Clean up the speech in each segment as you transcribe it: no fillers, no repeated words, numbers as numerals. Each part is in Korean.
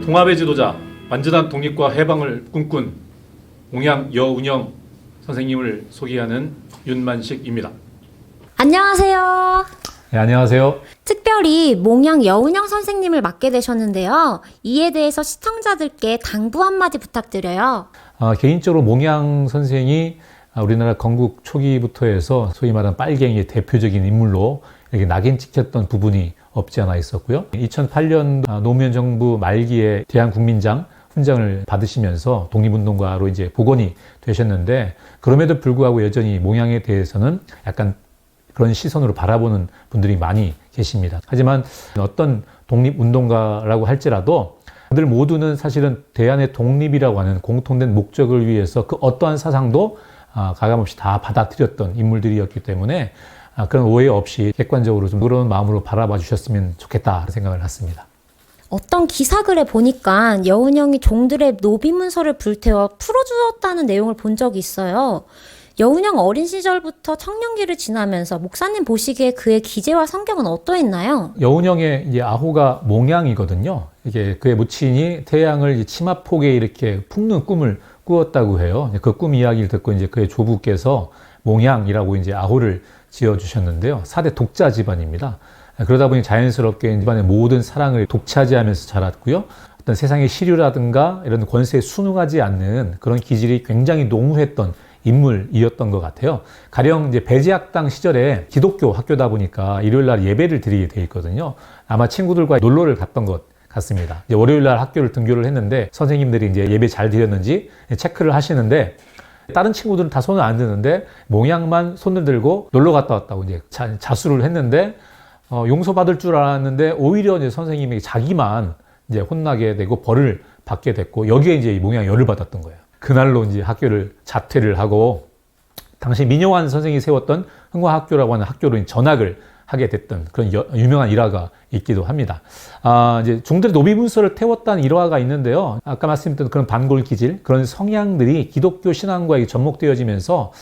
통합의 지도자, 완전한 독립과 해방을 꿈꾼 몽양 여운형 선생님을 소개하는 윤만식입니다. 안녕하세요. 네, 안녕하세요. 특별히 몽양 여운형 선생님을 맡게 되셨는데요. 이에 대해서 시청자들께 당부 한마디 부탁드려요. 개인적으로 몽양 선생이 우리나라 건국 초기부터 해서 소위 말하는 빨갱이의 대표적인 인물로 이렇게 낙인 찍혔던 부분이 없지 않아 있었고요. 2008년 노무현 정부 말기에 대한국민장 훈장을 받으시면서 독립운동가로 이제 복원이 되셨는데, 그럼에도 불구하고 여전히 몽양에 대해서는 약간 그런 시선으로 바라보는 분들이 많이 계십니다. 하지만 어떤 독립운동가라고 할지라도 그들 모두는 사실은 대한의 독립이라고 하는 공통된 목적을 위해서 그 어떠한 사상도 가감없이 다 받아들였던 인물들이었기 때문에 그런 오해 없이 객관적으로 좀 그런 마음으로 바라봐 주셨으면 좋겠다 생각을 했습니다. 어떤 기사글에 보니까 여운형이 종들의 노비 문서를 불태워 풀어주었다는 내용을 본 적이 있어요. 여운형 어린 시절부터 청년기를 지나면서 목사님 보시기에 그의 기재와 성격은 어떠했나요? 여운형의 이제 아호가 몽양이거든요. 이게 그의 모친이 태양을 치마폭에 이렇게 품는 꿈을 꾸었다고 해요. 그 꿈 이야기를 듣고 이제 그의 조부께서 몽양이라고 이제 아호를 지어주셨는데요. 4대 독자 집안입니다. 그러다 보니 자연스럽게 집안의 모든 사랑을 독차지하면서 자랐고요. 어떤 세상의 시류라든가 이런 권세에 순응하지 않는 그런 기질이 굉장히 농후했던 인물이었던 것 같아요. 가령 이제 배제학당 시절에 기독교 학교다 보니까 일요일 날 예배를 드리게 돼 있거든요. 아마 친구들과 놀러를 갔던 것 같습니다. 이제 월요일 날 학교를 등교를 했는데 선생님들이 이제 예배 잘 드렸는지 체크를 하시는데, 다른 친구들은 다 손을 안 드는데 몽양만 손을 들고 놀러 갔다 왔다고 이제 자수를 했는데, 용서받을 줄 알았는데 오히려 이제 선생님이 자기만 이제 혼나게 되고 벌을 받게 됐고, 여기에 이제 몽양이 열을 받았던 거예요. 그날로 이제 학교를 자퇴를 하고 당시 민용환 선생이 세웠던 흥화학교라고 하는 학교로 전학을 하게 됐던 그런 유명한 일화가 있기도 합니다. 이제 종들의 노비 문서를 태웠다는 일화가 있는데요. 아까 말씀드렸던 그런 반골 기질, 그런 성향들이 기독교 신앙과에 접목되어지면서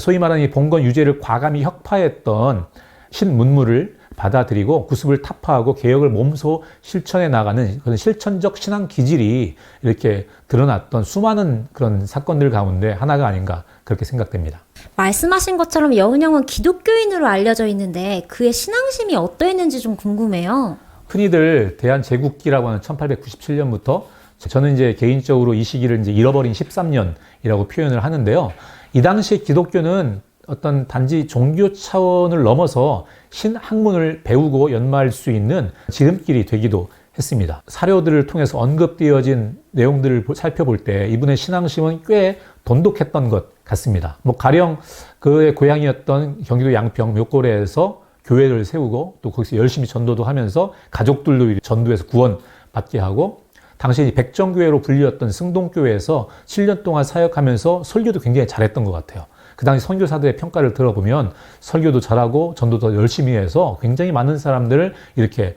소위 말하는 봉건 유죄를 과감히 혁파했던 신문물을 받아들이고 구습을 타파하고 개혁을 몸소 실천해 나가는 그런 실천적 신앙 기질이 이렇게 드러났던 수많은 그런 사건들 가운데 하나가 아닌가 그렇게 생각됩니다. 말씀하신 것처럼 여운형은 기독교인으로 알려져 있는데 그의 신앙심이 어떠했는지 좀 궁금해요. 흔히들 대한제국기라고 하는 1897년부터 저는 이제 개인적으로 이 시기를 이제 잃어버린 13년이라고 표현을 하는데요. 이 당시 기독교는 어떤 단지 종교 차원을 넘어서 신학문을 배우고 연마할 수 있는 지름길이 되기도 했습니다. 사료들을 통해서 언급되어진 내용들을 살펴볼 때 이분의 신앙심은 꽤 돈독했던 것 같습니다. 가령 그의 고향이었던 경기도 양평 묘고래에서 교회를 세우고 또 거기서 열심히 전도도 하면서 가족들도 전도해서 구원받게 하고, 당시 백정교회로 불리었던 승동교회에서 7년 동안 사역하면서 설교도 굉장히 잘했던 것 같아요. 그 당시 선교사들의 평가를 들어보면 설교도 잘하고 전도도 열심히 해서 굉장히 많은 사람들을 이렇게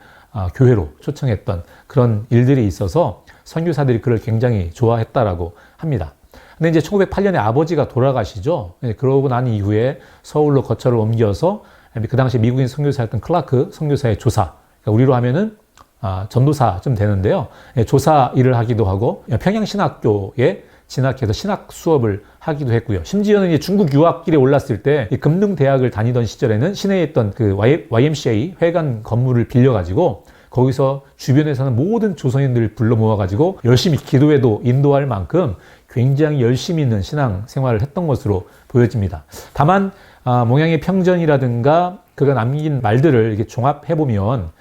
교회로 초청했던 그런 일들이 있어서 선교사들이 그를 굉장히 좋아했다라고 합니다. 근데 이제 1908년에 아버지가 돌아가시죠. 그러고 난 이후에 서울로 거처를 옮겨서 그 당시 미국인 선교사였던 클라크 선교사의 조사, 그러니까 우리로 하면은 전도사쯤 되는데요. 조사 일을 하기도 하고 평양신학교에 진학해서 신학 수업을 하기도 했고요. 심지어는 이제 중국 유학길에 올랐을 때 금능대학을 다니던 시절에는 시내에 있던 그 YMCA 회관 건물을 빌려가지고 거기서 주변에 사는 모든 조선인들을 불러 모아가지고 열심히 기도에도 인도할 만큼 굉장히 열심히 있는 신앙 생활을 했던 것으로 보여집니다. 다만 몽양의 평전이라든가 그가 남긴 말들을 이렇게 종합해보면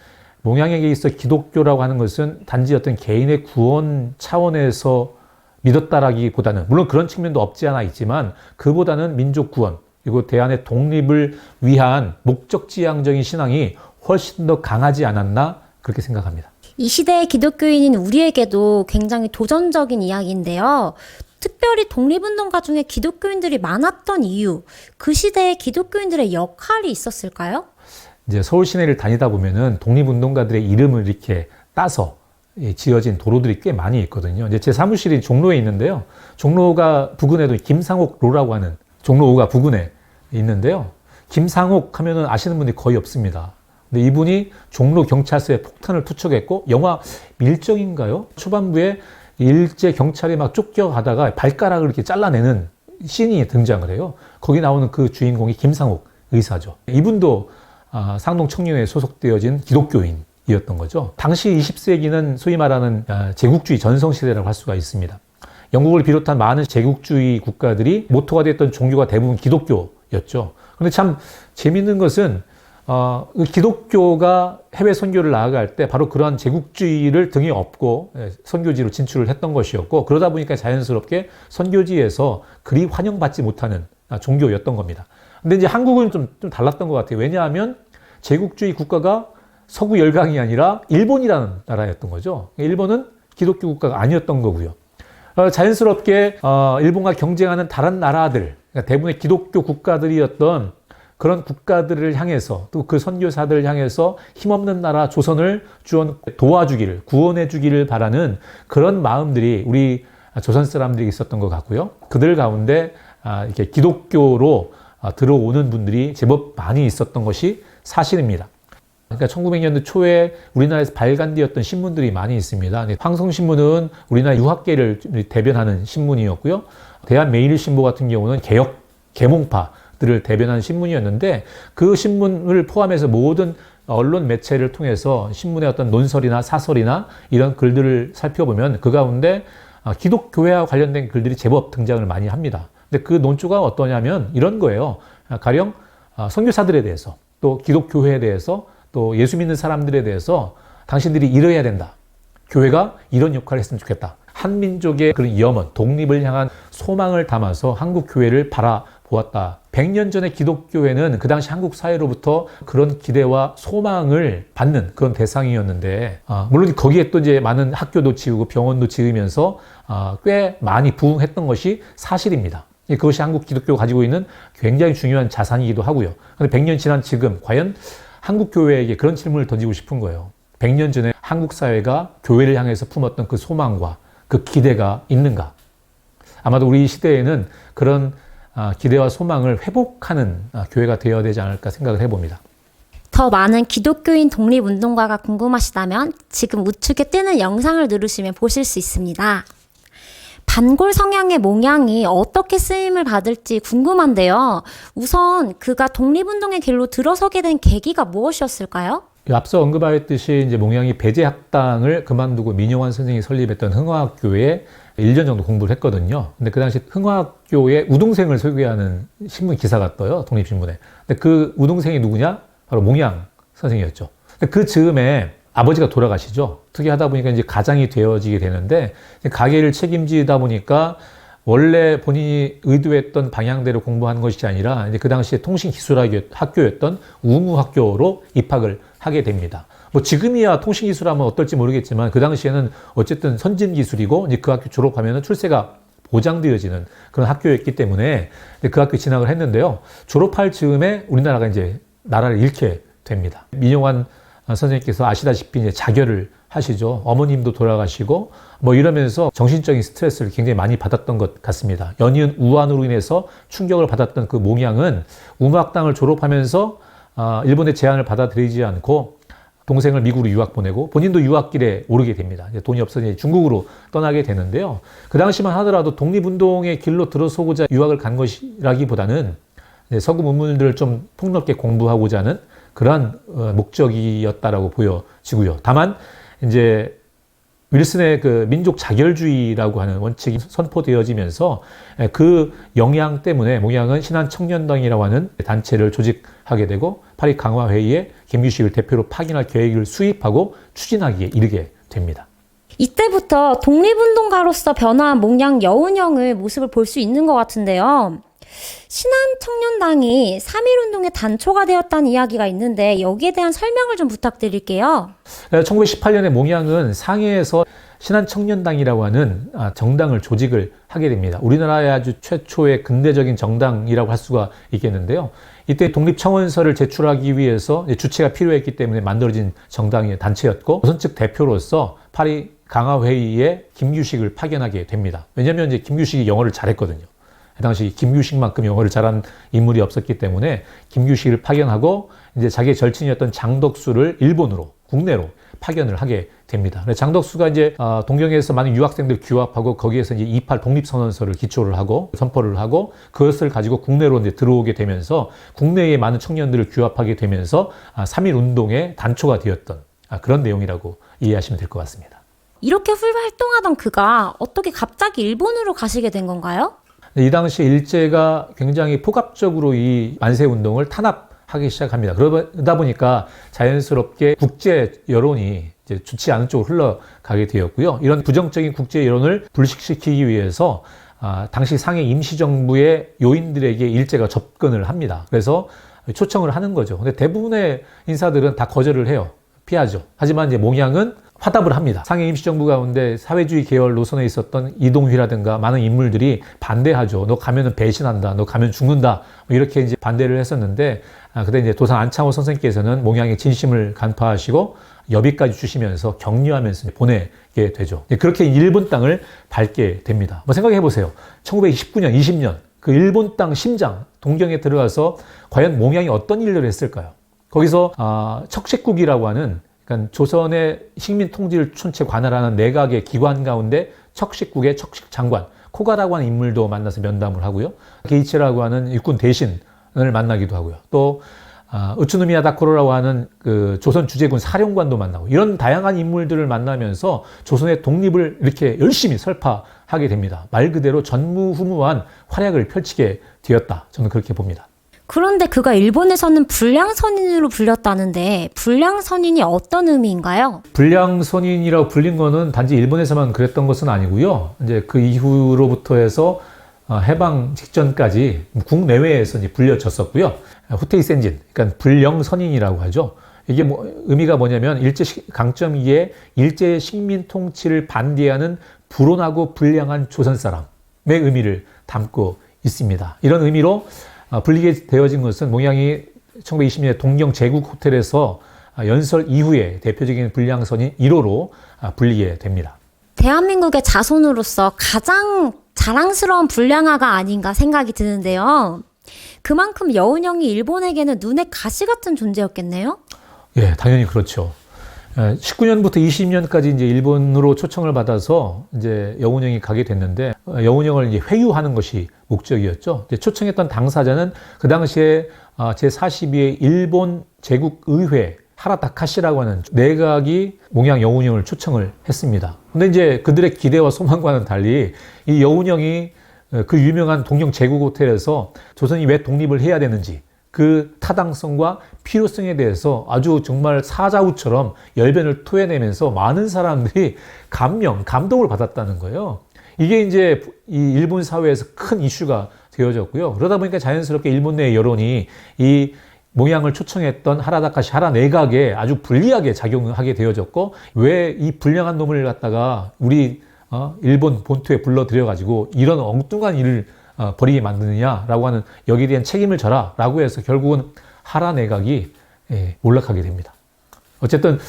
몽양에게 있어 기독교라고 하는 것은 단지 어떤 개인의 구원 차원에서 믿었다라기보다는, 물론 그런 측면도 없지 않아 있지만 그보다는 민족 구원 그리고 대한의 독립을 위한 목적지향적인 신앙이 훨씬 더 강하지 않았나 그렇게 생각합니다. 이 시대의 기독교인인 우리에게도 굉장히 도전적인 이야기인데요. 특별히 독립운동가 중에 기독교인들이 많았던 이유, 그 시대에 기독교인들의 역할이 있었을까요? 이제 서울 시내를 다니다 보면은 독립운동가들의 이름을 이렇게 따서 지어진 도로들이 꽤 많이 있거든요. 이제 제 사무실이 종로에 있는데요. 종로가 부근에도 김상옥로라고 하는 종로 5가 부근에 있는데요. 김상옥 하면은 아시는 분들이 거의 없습니다. 근데 이분이 종로 경찰서에 폭탄을 투척했고 영화 밀정인가요? 초반부에 일제 경찰이 막 쫓겨가다가 발가락을 이렇게 잘라내는 씬이 등장을 해요. 거기 나오는 그 주인공이 김상욱 의사죠. 이분도 상동 청년회에 소속되어진 기독교인이었던 거죠. 당시 20세기는 소위 말하는 제국주의 전성시대라고 할 수가 있습니다. 영국을 비롯한 많은 제국주의 국가들이 모토가 됐던 종교가 대부분 기독교였죠. 그런데 참 재밌는 것은 기독교가 해외 선교를 나아갈 때 바로 그러한 제국주의를 등에 업고 선교지로 진출을 했던 것이었고, 그러다 보니까 자연스럽게 선교지에서 그리 환영받지 못하는 종교였던 겁니다. 근데 이제 한국은 좀 달랐던 것 같아요. 왜냐하면 제국주의 국가가 서구 열강이 아니라 일본이라는 나라였던 거죠. 일본은 기독교 국가가 아니었던 거고요. 자연스럽게 일본과 경쟁하는 다른 나라들, 그러니까 대부분의 기독교 국가들이었던 그런 국가들을 향해서, 또 그 선교사들을 향해서 힘없는 나라 조선을 도와주기를, 구원해 주기를 바라는 그런 마음들이 우리 조선 사람들이 있었던 것 같고요. 그들 가운데 이렇게 기독교로 들어오는 분들이 제법 많이 있었던 것이 사실입니다. 그러니까 1900년대 초에 우리나라에서 발간되었던 신문들이 많이 있습니다. 황성신문은 우리나라 유학계를 대변하는 신문이었고요. 대한매일신보 같은 경우는 계몽파들을 대변하는 신문이었는데, 그 신문을 포함해서 모든 언론 매체를 통해서 신문의 어떤 논설이나 사설이나 이런 글들을 살펴보면 그 가운데 기독교회와 관련된 글들이 제법 등장을 많이 합니다. 근데 그 논조가 어떠냐면 이런 거예요. 가령 선교사들에 대해서, 또 기독교회에 대해서, 또 예수 믿는 사람들에 대해서 당신들이 이뤄야 된다. 교회가 이런 역할을 했으면 좋겠다. 한민족의 그런 염원, 독립을 향한 소망을 담아서 한국 교회를 바라보았다. 100년 전의 기독교회는 그 당시 한국 사회로부터 그런 기대와 소망을 받는 그런 대상이었는데, 물론 거기에 또 이제 많은 학교도 지으고 병원도 지으면서 꽤 많이 부흥했던 것이 사실입니다. 그것이 한국 기독교가 가지고 있는 굉장히 중요한 자산이기도 하고요. 그런데 100년 지난 지금 과연 한국 교회에게 그런 질문을 던지고 싶은 거예요. 100년 전에 한국 사회가 교회를 향해서 품었던 그 소망과 그 기대가 있는가? 아마도 우리 시대에는 그런 기대와 소망을 회복하는 교회가 되어야 되지 않을까 생각을 해봅니다. 더 많은 기독교인 독립운동가가 궁금하시다면 지금 우측에 뜨는 영상을 누르시면 보실 수 있습니다. 반골 성향의 몽양이 어떻게 쓰임을 받을지 궁금한데요. 우선 그가 독립운동의 길로 들어서게 된 계기가 무엇이었을까요? 앞서 언급하였듯이 이제 몽양이 배제학당을 그만두고 민용환 선생이 설립했던 흥화학교에 1년 정도 공부를 했거든요. 근데 그 당시 흥화학교에 우동생을 소개하는 신문 기사가 떠요. 독립신문에. 근데 그 우동생이 누구냐? 바로 몽양 선생이었죠. 근데 그 즈음에 아버지가 돌아가시죠. 특이하다 보니까 이제 가장이 되어지게 되는데, 가게를 책임지다 보니까 원래 본인이 의도했던 방향대로 공부한 것이 아니라 이제 그 당시에 통신기술학교였던 우무학교로 입학을 하게 됩니다. 뭐 지금이야 통신기술하면 어떨지 모르겠지만 그 당시에는 어쨌든 선진기술이고, 이제 그 학교 졸업하면 출세가 보장되어지는 그런 학교였기 때문에 그 학교에 진학을 했는데요. 졸업할 즈음에 우리나라가 이제 나라를 잃게 됩니다. 민용환 선생님께서 아시다시피 이제 자결을 하시죠. 어머님도 돌아가시고 뭐 이러면서 정신적인 스트레스를 굉장히 많이 받았던 것 같습니다. 연이은 우환으로 인해서 충격을 받았던 그 몽양은 우무학당을 졸업하면서 일본의 제안을 받아들이지 않고 동생을 미국으로 유학 보내고 본인도 유학길에 오르게 됩니다. 이제 돈이 없어서 중국으로 떠나게 되는데요. 그 당시만 하더라도 독립운동의 길로 들어서고자 유학을 간 것이라기보다는 서구 문물들을 좀 폭넓게 공부하고자 하는 그러한 목적이었다라고 보여지고요. 다만 이제 윌슨의 그 민족 자결주의라고 하는 원칙이 선포되어지면서 그 영향 때문에 몽양은 신한청년당이라고 하는 단체를 조직하게 되고 파리 강화회의에 김규식을 대표로 파견할 계획을 수립하고 추진하기에 이르게 됩니다. 이때부터 독립운동가로서 변화한 몽양 여운형의 모습을 볼 수 있는 것 같은데요. 신한청년당이 3.1운동의 단초가 되었다는 이야기가 있는데 여기에 대한 설명을 좀 부탁드릴게요. 1918년에 몽양은 상해에서 신한청년당이라고 하는 정당을 조직을 하게 됩니다. 우리나라의 아주 최초의 근대적인 정당이라고 할 수가 있겠는데요. 이때 독립청원서를 제출하기 위해서 주체가 필요했기 때문에 만들어진 정당의 단체였고, 조선 측 대표로서 파리 강화회의에 김규식을 파견하게 됩니다. 왜냐하면 이제 김규식이 영어를 잘했거든요. 당시 김규식만큼 영어를 잘한 인물이 없었기 때문에 김규식을 파견하고 이제 자기의 절친이었던 장덕수를 일본으로, 국내로 파견을 하게 됩니다. 장덕수가 이제 동경에서 많은 유학생들 규합하고 거기에서 이제 28 독립선언서를 기초를 하고 선포를 하고 그것을 가지고 국내로 이제 들어오게 되면서 국내에 많은 청년들을 규합하게 되면서 3.1 운동의 단초가 되었던 그런 내용이라고 이해하시면 될 것 같습니다. 이렇게 활동하던 그가 어떻게 갑자기 일본으로 가시게 된 건가요? 이 당시 일제가 굉장히 폭압적으로 이 만세 운동을 탄압하기 시작합니다. 그러다 보니까 자연스럽게 국제 여론이 이제 좋지 않은 쪽으로 흘러가게 되었고요. 이런 부정적인 국제 여론을 불식시키기 위해서 당시 상해 임시정부의 요인들에게 일제가 접근을 합니다. 그래서 초청을 하는 거죠. 근데 대부분의 인사들은 다 거절을 해요. 피하죠. 하지만 이제 몽양은 화답을 합니다. 상해 임시정부 가운데 사회주의 계열 노선에 있었던 이동휘라든가 많은 인물들이 반대하죠. 너 가면은 배신한다. 너 가면 죽는다. 뭐 이렇게 이제 반대를 했었는데, 그때 이제 도산 안창호 선생께서는 몽양의 진심을 간파하시고 여비까지 주시면서 격려하면서 보내게 되죠. 그렇게 일본 땅을 밟게 됩니다. 뭐 생각해 보세요. 1929년, 20년 그 일본 땅 심장 동경에 들어가서 과연 몽양이 어떤 일을 했을까요? 거기서 척식국이라고 하는 그러니까 조선의 식민 통치를 춘체 관할하는 내각의 기관 가운데 척식국의 척식장관 코가라고 하는 인물도 만나서 면담을 하고요. 게이치라고 하는 육군 대신을 만나기도 하고요. 또 우츠노미야 다코로라고 하는 그 조선 주재군 사령관도 만나고 이런 다양한 인물들을 만나면서 조선의 독립을 이렇게 열심히 설파하게 됩니다. 말 그대로 전무후무한 활약을 펼치게 되었다. 저는 그렇게 봅니다. 그런데 그가 일본에서는 불량선인으로 불렸다는데 불량선인이 어떤 의미인가요? 불량선인이라고 불린 거는 단지 일본에서만 그랬던 것은 아니고요. 이제 그 이후로부터 해서 해방 직전까지 국내외에서 이제 불려졌었고요. 후테이 센진, 그러니까 불령선인이라고 하죠. 이게 의미가 뭐냐면 일제 강점기에 일제 식민 통치를 반대하는 불온하고 불량한 조선 사람의 의미를 담고 있습니다. 이런 의미로 불리게 되어진 것은 몽양이 1920년에 동경 제국 호텔에서 연설 이후에 대표적인 불량선인 1호로 불리게 됩니다. 대한민국의 자손으로서 가장 자랑스러운 불량아가 아닌가 생각이 드는데요. 그만큼 여운형이 일본에게는 눈에 가시 같은 존재였겠네요? 예, 당연히 그렇죠. 19년부터 20년까지 이제 일본으로 초청을 받아서 이제 여운형이 가게 됐는데 여운형을 이제 회유하는 것이 목적이었죠. 이제 초청했던 당사자는 그 당시에 제42회 일본 제국의회 하라타카시라고 하는 내각이 몽양 여운형을 초청을 했습니다. 근데 이제 그들의 기대와 소망과는 달리 이 여운형이 그 유명한 동경 제국 호텔에서 조선이 왜 독립을 해야 되는지 그 타당성과 필요성에 대해서 아주 정말 사자우처럼 열변을 토해내면서 많은 사람들이 감동을 받았다는 거예요. 이게 이제 이 일본 사회에서 큰 이슈가 되어졌고요. 그러다 보니까 자연스럽게 일본 내 여론이 이 몽양을 초청했던 하라다카시 하라 내각에 아주 불리하게 작용하게 되어졌고 왜 이 불량한 놈을 갖다가 우리 일본 본토에 불러들여가지고 이런 엉뚱한 일을 벌이게 만드느냐라고 하는 여기에 대한 책임을 져라 라고 해서 결국은 하라 내각이 몰락하게 됩니다. 어쨌든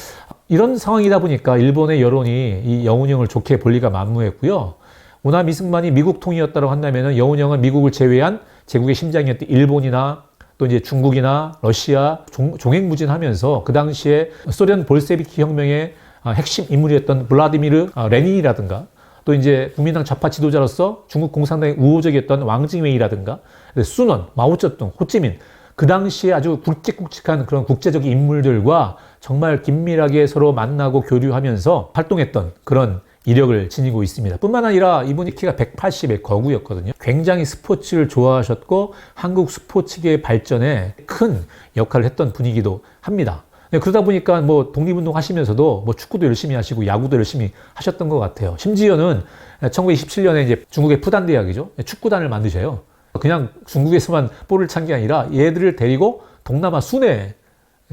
이런 상황이다 보니까 일본의 여론이 이 여운형을 좋게 볼 리가 만무했고요. 오나 미승만이 미국 통이었다고 한다면 여운형은 미국을 제외한 제국의 심장이었던 일본이나 또 이제 중국이나 러시아 종횡무진하면서 그 당시에 소련 볼세비키 혁명의 핵심 인물이었던 블라디미르 레닌이라든가 또 이제 국민당 좌파 지도자로서 중국 공산당의 우호적이었던 왕징웨이라든가 순원, 마오쩌둥, 호찌민 그 당시에 아주 굵직굵직한 그런 국제적인 인물들과 정말 긴밀하게 서로 만나고 교류하면서 활동했던 그런 이력을 지니고 있습니다. 뿐만 아니라 이분이 키가 180의 거구였거든요. 굉장히 스포츠를 좋아하셨고 한국 스포츠계의 발전에 큰 역할을 했던 분이기도 합니다. 그러다 보니까 뭐 독립운동 하시면서도 뭐 축구도 열심히 하시고 야구도 열심히 하셨던 것 같아요. 심지어는 1927년에 이제 중국의 푸단 대학이죠. 축구단을 만드셔요. 그냥 중국에서만 볼을 찬 게 아니라 얘들을 데리고 동남아 순회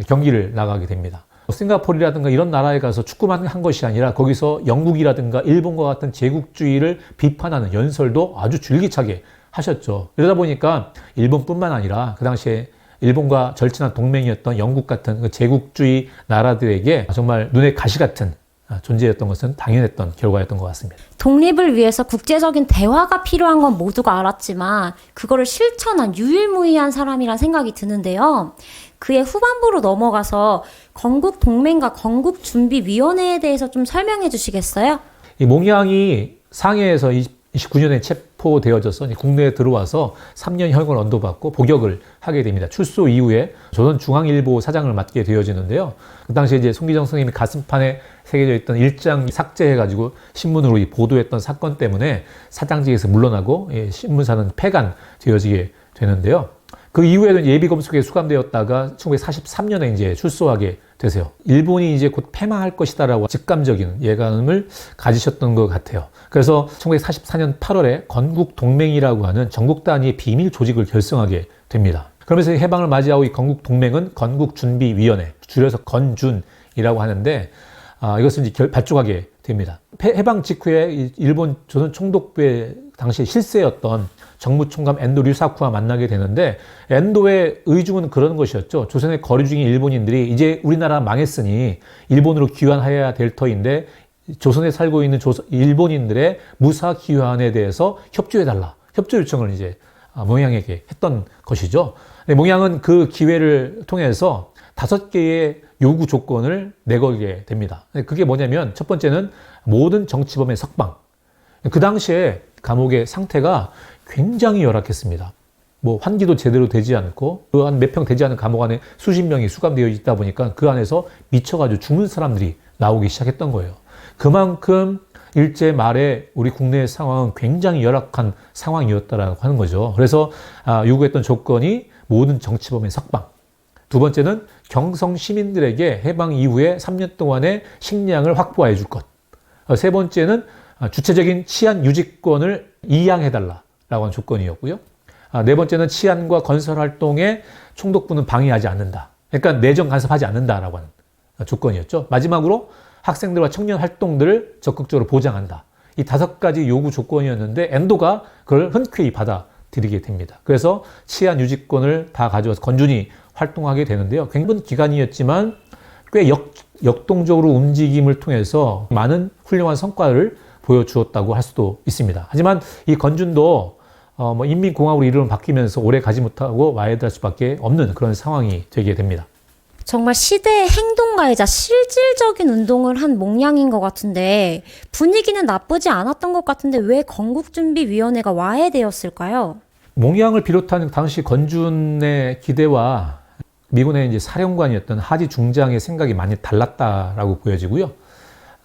경기를 나가게 됩니다. 싱가포르라든가 이런 나라에 가서 축구만 한 것이 아니라 거기서 영국이라든가 일본과 같은 제국주의를 비판하는 연설도 아주 줄기차게 하셨죠. 이러다 보니까 일본뿐만 아니라 그 당시에 일본과 절친한 동맹이었던 영국 같은 그 제국주의 나라들에게 정말 눈에 가시 같은 존재했던 것은 당연했던 결과였던 것 같습니다. 독립을 위해서 국제적인 대화가 필요한 건 모두가 알았지만 그거를 실천한 유일무이한 사람이란 생각이 드는데요. 그의 후반부로 넘어가서 건국동맹과 건국준비위원회에 대해서 좀 설명해 주시겠어요? 이 몽양이 상해에서 29년에 체포되어져서 국내에 들어와서 3년형을 언도받고 복역을 하게 됩니다. 출소 이후에 조선중앙일보 사장을 맡게 되어지는데요. 그 당시에 이제 송기정 선생님이 가슴판에 새겨져 있던 일장 삭제해가지고 신문으로 보도했던 사건 때문에 사장직에서 물러나고 신문사는 폐간되어지게 되는데요. 그 이후에는 예비검속에 수감되었다가 1943년에 이제 출소하게 되세요. 일본이 이제 곧 패망할 것이다라고 직감적인 예감을 가지셨던 것 같아요. 그래서 1944년 8월에 건국동맹이라고 하는 전국 단위의 비밀 조직을 결성하게 됩니다. 그러면서 해방을 맞이하고 이 건국동맹은 건국준비위원회, 줄여서 건준이라고 하는데 이것을 이제 발족하게 됩니다. 해방 직후에 일본 조선 총독부의 당시 실세였던 정무총감 엔도 류사쿠와 만나게 되는데 엔도의 의중은 그런 것이었죠. 조선에 거류 중인 일본인들이 이제 우리나라 망했으니 일본으로 귀환해야 될 터인데 조선에 살고 있는 일본인들의 무사 귀환에 대해서 협조해달라. 협조 요청을 이제 몽양에게 했던 것이죠. 몽양은 그 기회를 통해서 5개의 요구 조건을 내걸게 됩니다. 그게 뭐냐면 첫 번째는 모든 정치범의 석방. 그 당시에 감옥의 상태가 굉장히 열악했습니다. 환기도 제대로 되지 않고 그 한 몇 평 되지 않은 감옥 안에 수십 명이 수감되어 있다 보니까 그 안에서 미쳐가지고 죽는 사람들이 나오기 시작했던 거예요. 그만큼 일제 말에 우리 국내의 상황은 굉장히 열악한 상황이었다라고 하는 거죠. 그래서 요구했던 조건이 모든 정치범의 석방. 두 번째는 경성 시민들에게 해방 이후에 3년 동안의 식량을 확보해 줄 것. 세 번째는 주체적인 치안 유지권을 이양해달라라고 하는 조건이었고요. 네 번째는 치안과 건설 활동에 총독부는 방해하지 않는다. 그러니까 내정 간섭하지 않는다라고 하는 조건이었죠. 마지막으로 학생들과 청년 활동들을 적극적으로 보장한다. 이 5가지 요구 조건이었는데 엔도가 그걸 흔쾌히 받아들이게 됩니다. 그래서 치안 유지권을 다 가져와서 건준이 활동하게 되는데요. 굉장히 기간이었지만 꽤 역동적으로 움직임을 통해서 많은 훌륭한 성과를 보여주었다고 할 수도 있습니다. 하지만 이 건준도 인민공화국으로 이름을 바뀌면서 오래 가지 못하고 와해될 수밖에 없는 그런 상황이 되게 됩니다. 정말 시대의 행동가이자 실질적인 운동을 한 몽양인 것 같은데 분위기는 나쁘지 않았던 것 같은데 왜 건국준비위원회가 와해되었을까요? 몽양을 비롯한 당시 건준의 기대와 미군의 이제 사령관이었던 하지 중장의 생각이 많이 달랐다라고 보여지고요.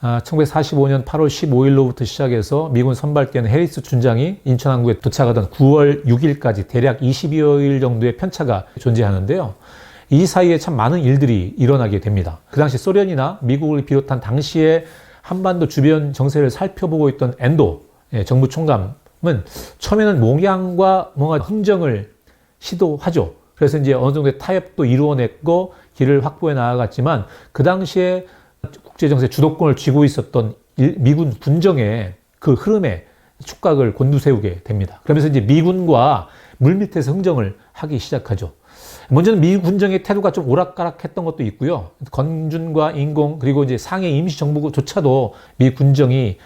1945년 8월 15일로부터 시작해서 미군 선발대는 해리스 준장이 인천항구에 도착하던 9월 6일까지 대략 20여일 정도의 편차가 존재하는데요. 이 사이에 참 많은 일들이 일어나게 됩니다. 그 당시 소련이나 미국을 비롯한 당시에 한반도 주변 정세를 살펴보고 있던 엔도 정부 총감은 처음에는 몽양과 뭔가 흥정을 시도하죠. 그래서 이제 어느 정도의 타협도 이루어냈고 길을 확보해 나아갔지만 그 당시에 국제정세 주도권을 쥐고 있었던 미군 군정의 그 흐름에 촉각을 곤두세우게 됩니다. 그러면서 이제 미군과 물밑에서 흥정을 하기 시작하죠. 먼저는 미 군정의 태도가 좀 오락가락했던 것도 있고요. 건준과 인공 그리고 이제 상해 임시정부조차도 미 군정이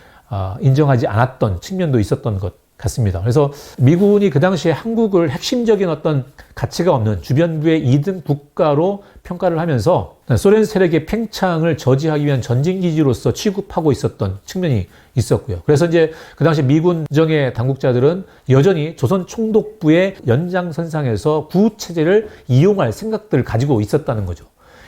인정하지 않았던 측면도 있었던 것 같습니다. 그래서 미군이 그 당시에 한국을 핵심적인 어떤 가치가 없는 주변부의 2등 국가로 평가를 하면서 소련 세력의 팽창을 저지하기 위한 전진기지로서 취급하고 있었던 측면이 있었고요. 그래서 이제 그 당시 미군정의 당국자들은 여전히 조선 총독부의 연장선상에서 구체제를 이용할 생각들을 가지고 있었다는 거죠.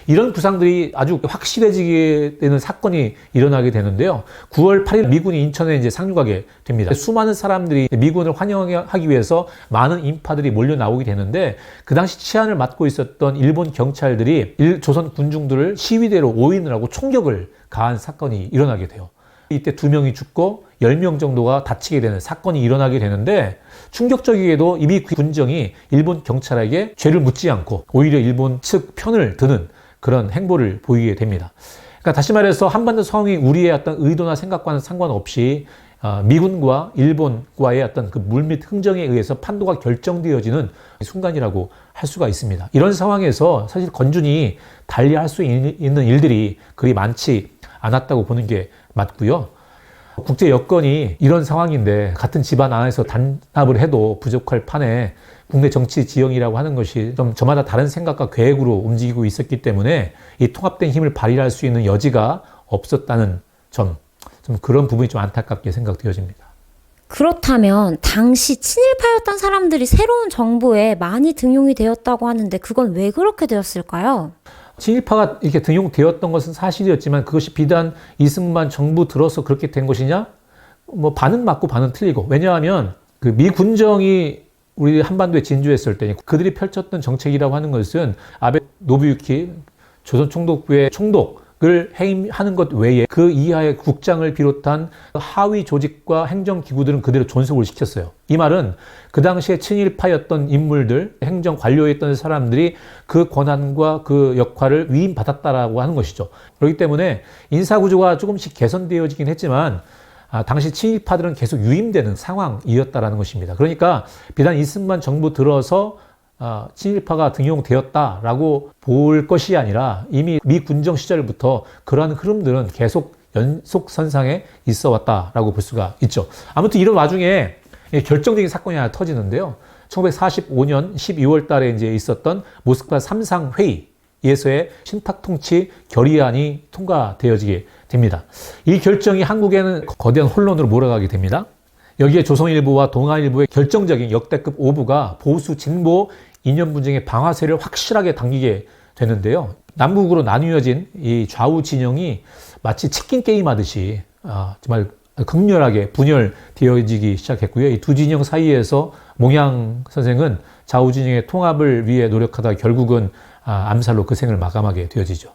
이런 구상들이 아주 확실해지게 되는 사건이 일어나게 되는데요. 9월 8일 미군이 인천에 이제 상륙하게 됩니다. 수많은 사람들이 미군을 환영하기 위해서 많은 인파들이 몰려 나오게 되는데 그 당시 치안을 맡고 있었던 일본 경찰들이 조선 군중들을 시위대로 오인을 하고 총격을 가한 사건이 일어나게 돼요. 이때 2명이 죽고 10명 정도가 다치게 되는 사건이 일어나게 되는데 충격적이게도 이미 군정이 일본 경찰에게 죄를 묻지 않고 오히려 일본 측 편을 드는 그런 행보를 보이게 됩니다. 그러니까 다시 말해서 한반도 상황이 우리의 어떤 의도나 생각과는 상관없이 미군과 일본과의 어떤 그 물밑 흥정에 의해서 판도가 결정되어지는 순간이라고 할 수가 있습니다. 이런 상황에서 사실 건준이 달리할 수 있는 일들이 그리 많지 않았다고 보는 게 맞고요. 국제 여건이 이런 상황인데 같은 집안 안에서 단합을 해도 부족할 판에 국내 정치 지형이라고 하는 것이 좀 저마다 다른 생각과 계획으로 움직이고 있었기 때문에 이 통합된 힘을 발휘할 수 있는 여지가 없었다는 점, 좀 그런 부분이 좀 안타깝게 생각되어집니다. 그렇다면 당시 친일파였던 사람들이 새로운 정부에 많이 등용이 되었다고 하는데 그건 왜 그렇게 되었을까요? 친일파가 이렇게 등용되었던 것은 사실이었지만 그것이 비단 이승만 정부 들어서 그렇게 된 것이냐? 뭐 반은 맞고 반은 틀리고. 왜냐하면 그 미 군정이 우리 한반도에 진주했을 때 그들이 펼쳤던 정책이라고 하는 것은 아베 노부유키 조선 총독부의 총독을 해임하는 것 외에 그 이하의 국장을 비롯한 하위 조직과 행정기구들은 그대로 존속을 시켰어요. 이 말은 그 당시에 친일파였던 인물들, 행정 관료였던 사람들이 그 권한과 그 역할을 위임받았다라고 하는 것이죠. 그렇기 때문에 인사구조가 조금씩 개선되어지긴 했지만 당시 친일파들은 계속 유임되는 상황이었다라는 것입니다. 그러니까 비단 이승만 정부 들어서 친일파가 등용되었다라고 볼 것이 아니라 이미 미 군정 시절부터 그러한 흐름들은 계속 연속선상에 있어 왔다라고 볼 수가 있죠. 아무튼 이런 와중에 결정적인 사건이 하나 터지는데요. 1945년 12월 달에 이제 있었던 모스크바 3상 회의에서의 신탁통치 결의안이 통과되어지게 됩니다. 이 결정이 한국에는 거대한 혼란으로 몰아가게 됩니다. 여기에 조선일보와 동아일보의 결정적인 역대급 오부가 보수 진보 이념 분쟁의 방아쇠를 확실하게 당기게 되는데요. 남북으로 나뉘어진 이 좌우 진영이 마치 치킨 게임 하듯이 정말 극렬하게 분열되어지기 시작했고요. 이 두 진영 사이에서 몽양 선생은 좌우 진영의 통합을 위해 노력하다 결국은 암살로 그 생을 마감하게 되어지죠.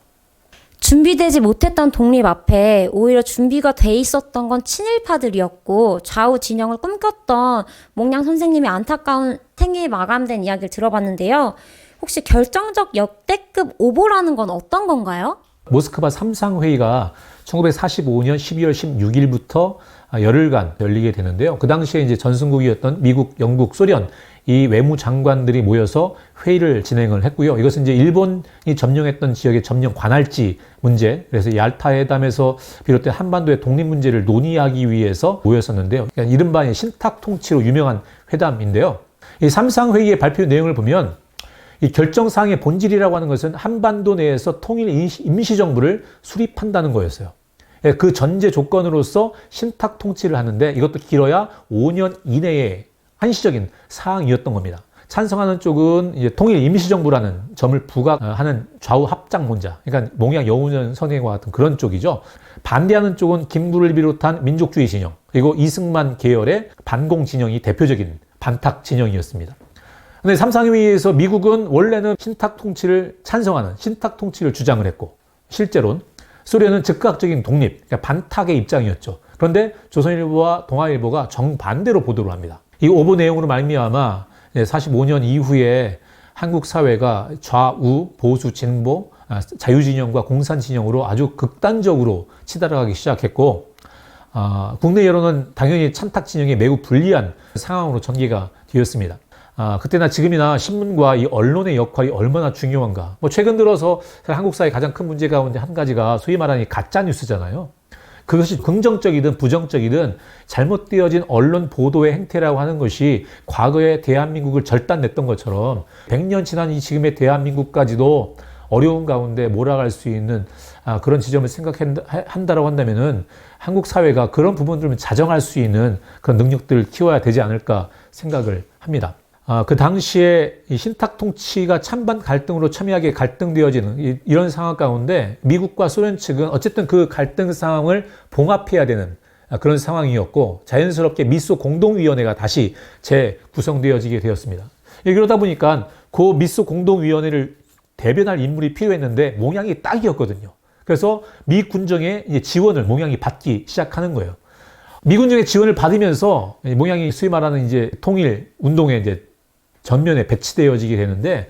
준비되지 못했던 독립 앞에 오히려 준비가 돼 있었던 건 친일파들이었고 좌우 진영을 꿈꿨던 몽양 선생님의 안타까운 생이 마감된 이야기를 들어봤는데요. 혹시 결정적 역대급 오보라는 건 어떤 건가요? 모스크바 3상 회의가 1945년 12월 16일부터 열흘간 열리게 되는데요. 그 당시에 이제 전승국이었던 미국, 영국, 소련 이 외무장관들이 모여서 회의를 진행을 했고요. 이것은 이제 일본이 점령했던 지역의 점령 관할지 문제, 그래서 얄타 회담에서 비롯된 한반도의 독립 문제를 논의하기 위해서 모였었는데요. 그러니까 이른바 신탁 통치로 유명한 회담인데요. 이 3상 회의의 발표 내용을 보면 이 결정사항의 본질이라고 하는 것은 한반도 내에서 통일 임시정부를 수립한다는 거였어요. 그 전제 조건으로서 신탁 통치를 하는데 이것도 길어야 5년 이내에 한시적인 사항이었던 겁니다. 찬성하는 쪽은 이제 통일 임시정부라는 점을 부각하는 좌우 합작론자, 그러니까 몽양 여운형 선생과 같은 그런 쪽이죠. 반대하는 쪽은 김구를 비롯한 민족주의 진영, 그리고 이승만 계열의 반공 진영이 대표적인 반탁 진영이었습니다. 근데 3상회의에서 미국은 원래는 신탁 통치를 찬성하는 신탁 통치를 주장을 했고, 실제로는 소련은 즉각적인 독립, 그러니까 반탁의 입장이었죠. 그런데 조선일보와 동아일보가 정반대로 보도를 합니다. 이 오보 내용으로 말미암아 45년 이후에 한국 사회가 좌우, 보수, 진보, 자유진영과 공산진영으로 아주 극단적으로 치달아가기 시작했고, 국내 여론은 당연히 찬탁 진영에 매우 불리한 상황으로 전개가 되었습니다. 그때나 지금이나 신문과 이 언론의 역할이 얼마나 중요한가. 최근 들어서 한국 사회 가장 큰 문제 가운데 한 가지가 소위 말하는 가짜뉴스잖아요. 그것이 긍정적이든 부정적이든 잘못되어진 언론 보도의 행태라고 하는 것이 과거에 대한민국을 절단냈던 것처럼 100년 지난 이 지금의 대한민국까지도 어려운 가운데 몰아갈 수 있는 그런 지점을 생각한다고 한다면은 한국 사회가 그런 부분들을 자정할 수 있는 그런 능력들을 키워야 되지 않을까 생각을 합니다. 그 당시에 이 신탁 통치가 찬반 갈등으로 첨예하게 갈등되어지는 이런 상황 가운데 미국과 소련 측은 어쨌든 그 갈등 상황을 봉합해야 되는 그런 상황이었고, 자연스럽게 미소 공동위원회가 다시 재구성되어지게 되었습니다. 그러다 보니까 그 미소 공동위원회를 대변할 인물이 필요했는데 몽양이 딱이었거든요. 그래서 미 군정의 지원을 몽양이 받기 시작하는 거예요. 미 군정의 지원을 받으면서 몽양이 소위 말하는 이제 통일 운동에 이제 전면에 배치되어지게 되는데,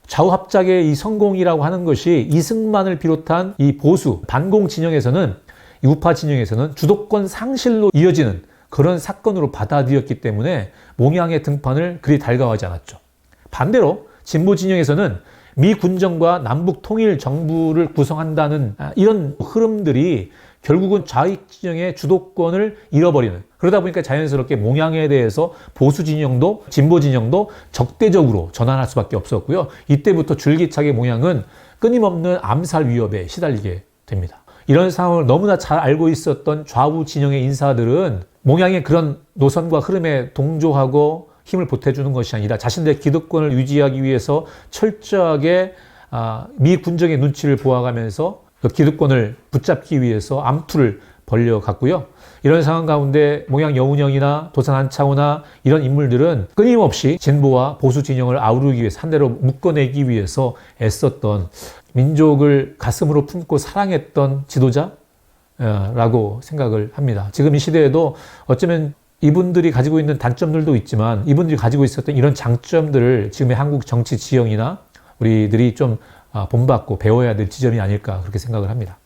좌우 합작의 이 성공이라고 하는 것이 이승만을 비롯한 이 보수 반공 진영에서는, 이 우파 진영에서는 주도권 상실로 이어지는 그런 사건으로 받아들였기 때문에 몽양의 등판을 그리 달가워하지 않았죠. 반대로 진보 진영에서는 미 군정과 남북 통일 정부를 구성한다는 이런 흐름들이 결국은 좌익 진영의 주도권을 잃어버리는, 그러다 보니까 자연스럽게 몽양에 대해서 보수 진영도 진보 진영도 적대적으로 전환할 수밖에 없었고요. 이때부터 줄기차게 몽양은 끊임없는 암살 위협에 시달리게 됩니다. 이런 상황을 너무나 잘 알고 있었던 좌우 진영의 인사들은 몽양의 그런 노선과 흐름에 동조하고 힘을 보태주는 것이 아니라 자신들의 기득권을 유지하기 위해서 철저하게 미 군정의 눈치를 보아가면서 그 기득권을 붙잡기 위해서 암투를 벌려갔고요. 이런 상황 가운데 몽양 여운형이나 도산 한창호나 이런 인물들은 끊임없이 진보와 보수 진영을 아우르기 위해서 한 대로 묶어내기 위해서 애썼던, 민족을 가슴으로 품고 사랑했던 지도자라고 생각을 합니다. 지금 이 시대에도 어쩌면 이분들이 가지고 있는 단점들도 있지만 이분들이 가지고 있었던 이런 장점들을 지금의 한국 정치 지형이나 우리들이 좀 본받고 배워야 될 지점이 아닐까 그렇게 생각을 합니다.